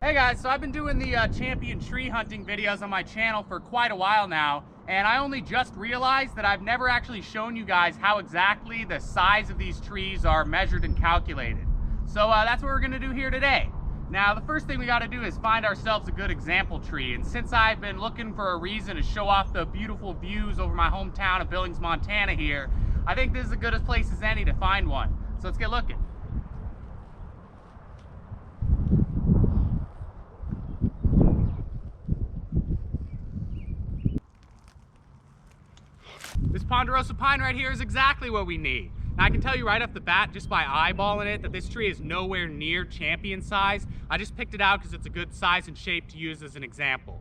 Hey guys, so I've been doing the champion tree hunting videos on my channel for quite a while now, and I only just realized that I've never actually shown you guys how exactly the size of these trees are measured and calculated. So that's what we're gonna do here today. Now, the first thing we gotta do is find ourselves a good example tree, and since I've been looking for a reason to show off the beautiful views over my hometown of Billings, Montana here, I think this is as good a place as any to find one. So let's get looking. This ponderosa pine right here is exactly what we need. Now, I can tell you right off the bat, just by eyeballing it, that this tree is nowhere near champion size. I just picked it out because it's a good size and shape to use as an example.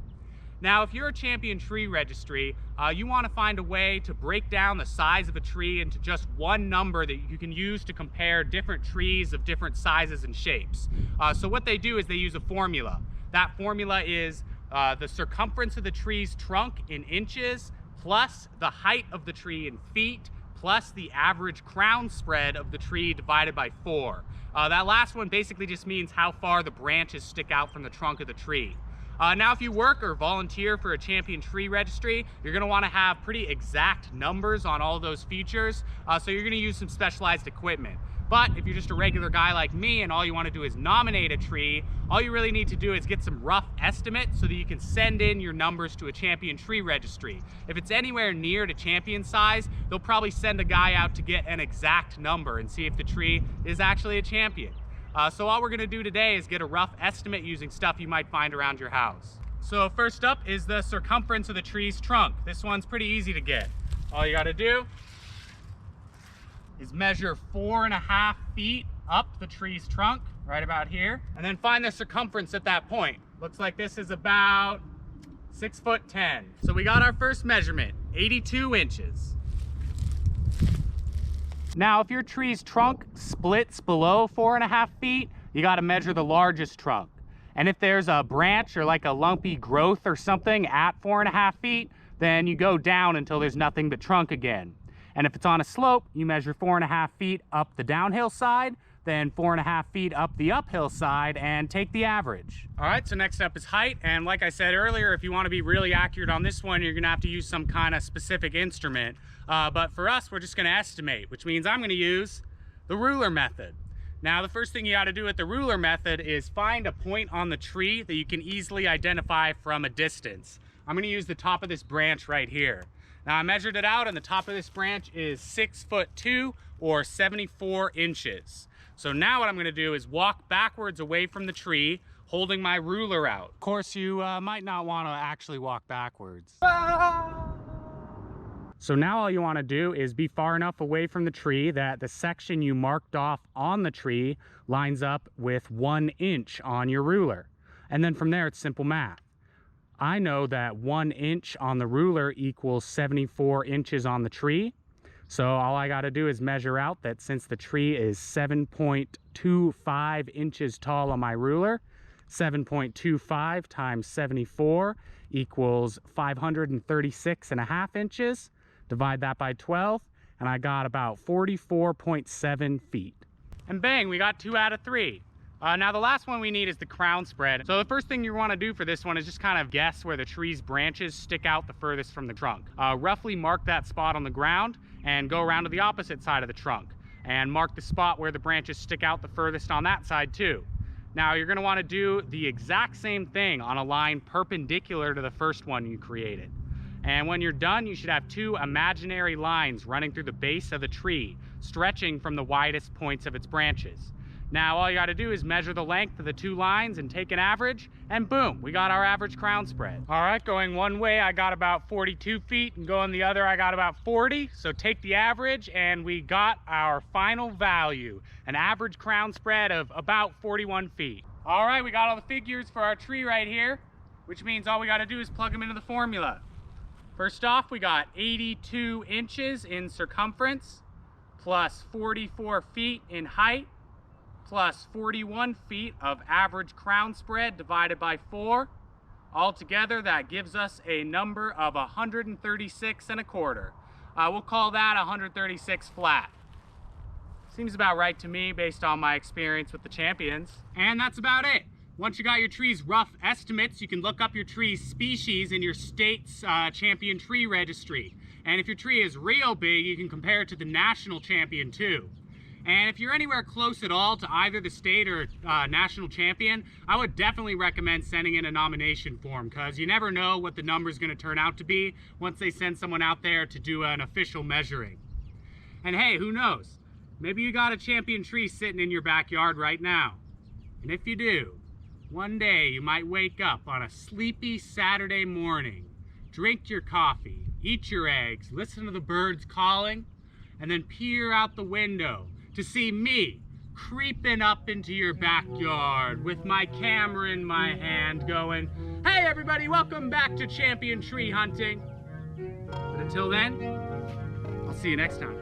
Now, if you're a champion tree registry, you want to find a way to break down the size of a tree into just one number that you can use to compare different trees of different sizes and shapes. So what they do is they use a formula. That formula is the circumference of the tree's trunk in inches, plus the height of the tree in feet, plus the average crown spread of the tree divided by 4. That last one basically just means how far the branches stick out from the trunk of the tree. Now, if you work or volunteer for a champion tree registry, you're going to want to have pretty exact numbers on all those features, so you're going to use some specialized equipment. But if you're just a regular guy like me and all you want to do is nominate a tree, all you really need to do is get some rough estimates so that you can send in your numbers to a champion tree registry. If it's anywhere near to champion size, they'll probably send a guy out to get an exact number and see if the tree is actually a champion. So all we're going to do today is get a rough estimate using stuff you might find around your house. So first up is the circumference of the tree's trunk. This one's pretty easy to get. All you got to do is measure 4.5 feet up the tree's trunk, right about here, and then find the circumference at that point. Looks like this is about 6'10". So we got our first measurement, 82 inches. Now, if your tree's trunk splits below 4.5 feet, you got to measure the largest trunk. And if there's a branch or like a lumpy growth or something at 4.5 feet, then you go down until there's nothing but trunk again. And if it's on a slope, you measure 4.5 feet up the downhill side, then 4.5 feet up the uphill side, and take the average. All right, so next up is height. And like I said earlier, if you want to be really accurate on this one, you're going to have to use some kind of specific instrument. But for us, we're just going to estimate, which means I'm going to use the ruler method. Now, the first thing you got to do with the ruler method is find a point on the tree that you can easily identify from a distance. I'm going to use the top of this branch right here. Now, I measured it out, and the top of this branch is 6'2" or 74 inches. So now what I'm going to do is walk backwards away from the tree, holding my ruler out. Of course, you might not want to actually walk backwards. So now all you want to do is be far enough away from the tree that the section you marked off on the tree lines up with 1 inch on your ruler. And then from there, it's simple math. I know that 1 inch on the ruler equals 74 inches on the tree. So all I got to do is measure out that since the tree is 7.25 inches tall on my ruler, 7.25 times 74 equals 536.5 inches. Divide that by 12, and I got about 44.7 feet. And bang, we got 2 out of 3. Now the last one we need is the crown spread. So the first thing you want to do for this one is just kind of guess where the tree's branches stick out the furthest from the trunk. Roughly mark that spot on the ground and go around to the opposite side of the trunk and mark the spot where the branches stick out the furthest on that side too. Now you're going to want to do the exact same thing on a line perpendicular to the first one you created. And when you're done, you should have 2 imaginary lines running through the base of the tree, stretching from the widest points of its branches. Now all you got to do is measure the length of the 2 lines and take an average, and boom, we got our average crown spread. All right, going one way I got about 42 feet, and going the other I got about 40. So take the average, and we got our final value, an average crown spread of about 41 feet. All right, we got all the figures for our tree right here, which means all we got to do is plug them into the formula. First off, we got 82 inches in circumference, plus 44 feet in height, plus 41 feet of average crown spread divided by 4. Altogether, that gives us a number of 136.25. We'll call that 136 flat. Seems about right to me based on my experience with the champions. And that's about it. Once you got your tree's rough estimates, you can look up your tree's species in your state's champion tree registry. And if your tree is real big, you can compare it to the national champion too. And if you're anywhere close at all to either the state or national champion, I would definitely recommend sending in a nomination form, because you never know what the number's going to turn out to be once they send someone out there to do an official measuring. And hey, who knows? Maybe you got a champion tree sitting in your backyard right now. And if you do, one day you might wake up on a sleepy Saturday morning, drink your coffee, eat your eggs, listen to the birds calling, and then peer out the window to see me creeping up into your backyard with my camera in my hand going, "Hey everybody, welcome back to champion tree hunting." But until then, I'll see you next time.